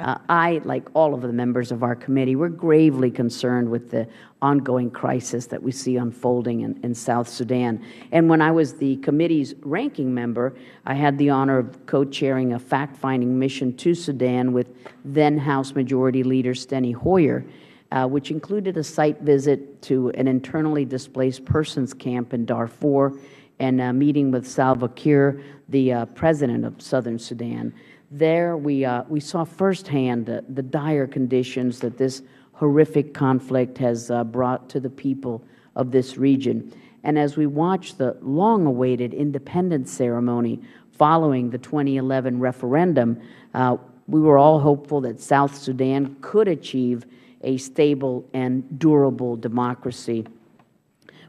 I, like all of the members of our committee, we're gravely concerned with the ongoing crisis that we see unfolding in South Sudan. And when I was the committee's ranking member, I had the honor of co-chairing a fact-finding mission to Sudan with then House Majority Leader Steny Hoyer, which included a site visit to an internally displaced persons camp in Darfur and a meeting with Salva Kiir, the president of Southern Sudan. There we saw firsthand the dire conditions that this horrific conflict has brought to the people of this region. And as we watched the long-awaited independence ceremony following the 2011 referendum, we were all hopeful that South Sudan could achieve a stable and durable democracy.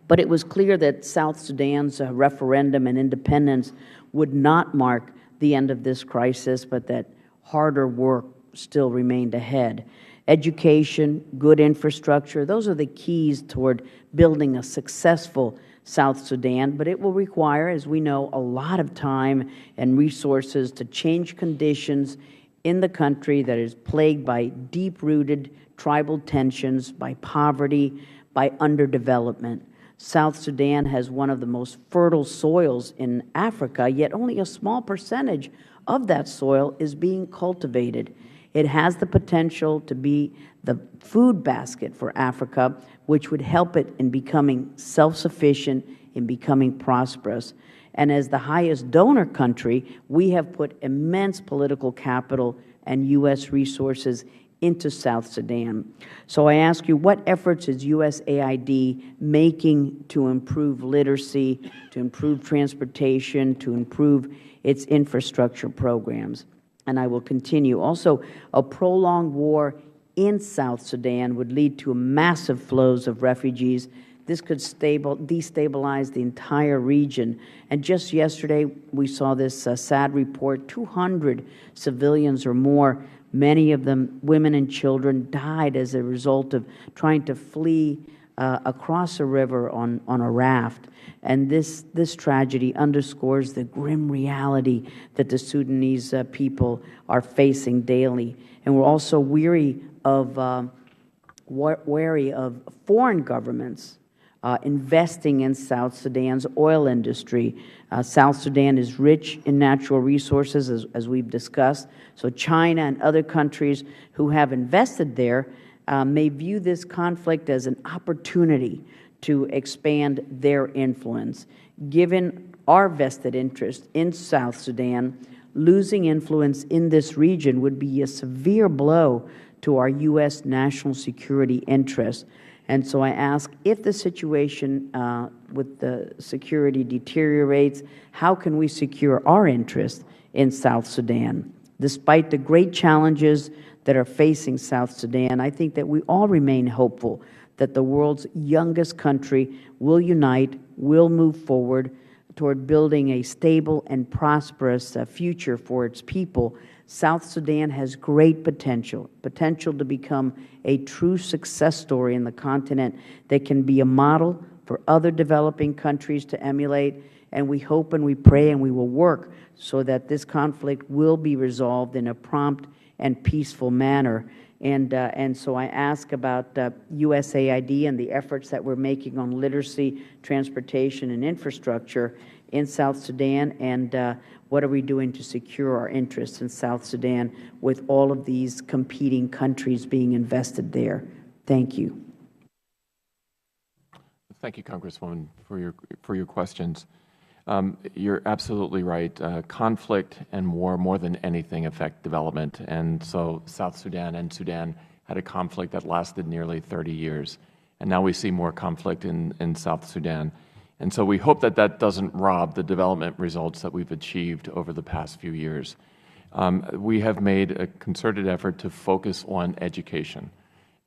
But it was clear that South Sudan's referendum and independence would not mark the end of this crisis, but that harder work still remained ahead. Education, good infrastructure, those are the keys toward building a successful South Sudan, but it will require, as we know, a lot of time and resources to change conditions in the country that is plagued by deep-rooted tribal tensions, by poverty, by underdevelopment. South Sudan has one of the most fertile soils in Africa, yet only a small percentage of that soil is being cultivated. It has the potential to be the food basket for Africa, which would help it in becoming self-sufficient, in becoming prosperous. And as the highest donor country, we have put immense political capital and U.S. resources into South Sudan. So I ask you, what efforts is USAID making to improve literacy, to improve transportation, to improve its infrastructure programs? And I will continue. Also, a prolonged war in South Sudan would lead to massive flows of refugees. This could destabilize the entire region. And just yesterday, we saw this sad report, 200 civilians or more, many of them women and children, died as a result of trying to flee across a river on a raft. And this tragedy underscores the grim reality that the Sudanese people are facing daily. And we're also wary of foreign governments investing in South Sudan's oil industry. South Sudan is rich in natural resources, as we've discussed. So China and other countries who have invested there may view this conflict as an opportunity to expand their influence. Given our vested interest in South Sudan, losing influence in this region would be a severe blow to our U.S. national security interests. And so I ask, if the situation with the security deteriorates, how can we secure our interests in South Sudan? Despite the great challenges that are facing South Sudan, I think that we all remain hopeful that the world's youngest country will unite, will move forward toward building a stable and prosperous future for its people. South Sudan has great potential to become a true success story in the continent that can be a model for other developing countries to emulate. And we hope and we pray and we will work so that this conflict will be resolved in a prompt and peaceful manner. And so I ask about USAID and the efforts that we're making on literacy, transportation, and infrastructure in South Sudan, and what are we doing to secure our interests in South Sudan with all of these competing countries being invested there? Thank you. Thank you, Congresswoman, for your questions. You're absolutely right. Conflict and war, more than anything, affect development. And so South Sudan and Sudan had a conflict that lasted nearly 30 years. And now we see more conflict in South Sudan. And so we hope that that doesn't rob the development results that we've achieved over the past few years. We have made a concerted effort to focus on education.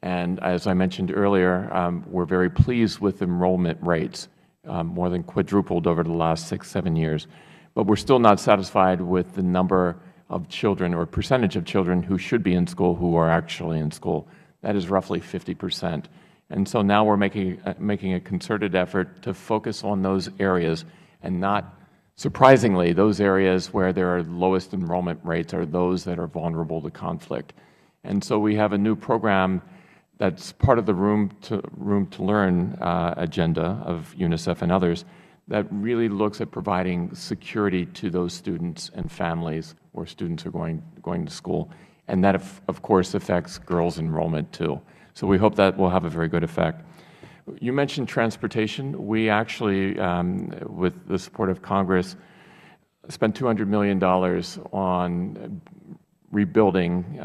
And as I mentioned earlier, we're very pleased with enrollment rates. More than quadrupled over the last 6-7 years. But we're still not satisfied with the number of children or percentage of children who should be in school who are actually in school. That is roughly 50%. And so now we're making a concerted effort to focus on those areas, and not surprisingly, those areas where there are lowest enrollment rates are those that are vulnerable to conflict. And so we have a new program that's part of the Room to Learn agenda of UNICEF and others that really looks at providing security to those students and families where students are going to school. And that, of course, affects girls' enrollment too. So we hope that will have a very good effect. You mentioned transportation. We actually, with the support of Congress, spent $200 million on rebuilding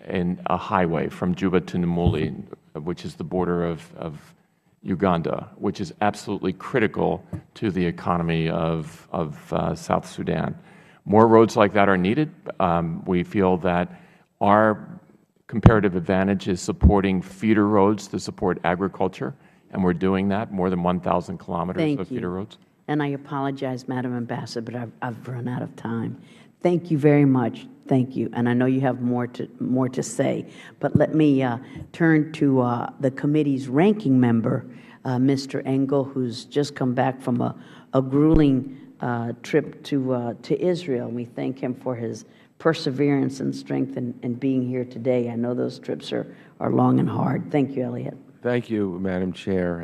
in a highway from Juba to Namuli, which is the border of Uganda, which is absolutely critical to the economy of South Sudan. More roads like that are needed. We feel that our comparative advantage is supporting feeder roads to support agriculture, and we're doing that, more than 1,000 kilometers of feeder roads. And I apologize, Madam Ambassador, but I've run out of time. Thank you very much. Thank you. And I know you have more to say, but let me turn to the committee's ranking member, Mr. Engel, who's just come back from a grueling trip to Israel. We thank him for his perseverance and strength in being here today. I know those trips are long and hard. Thank you, Elliot. Thank you, Madam Chair.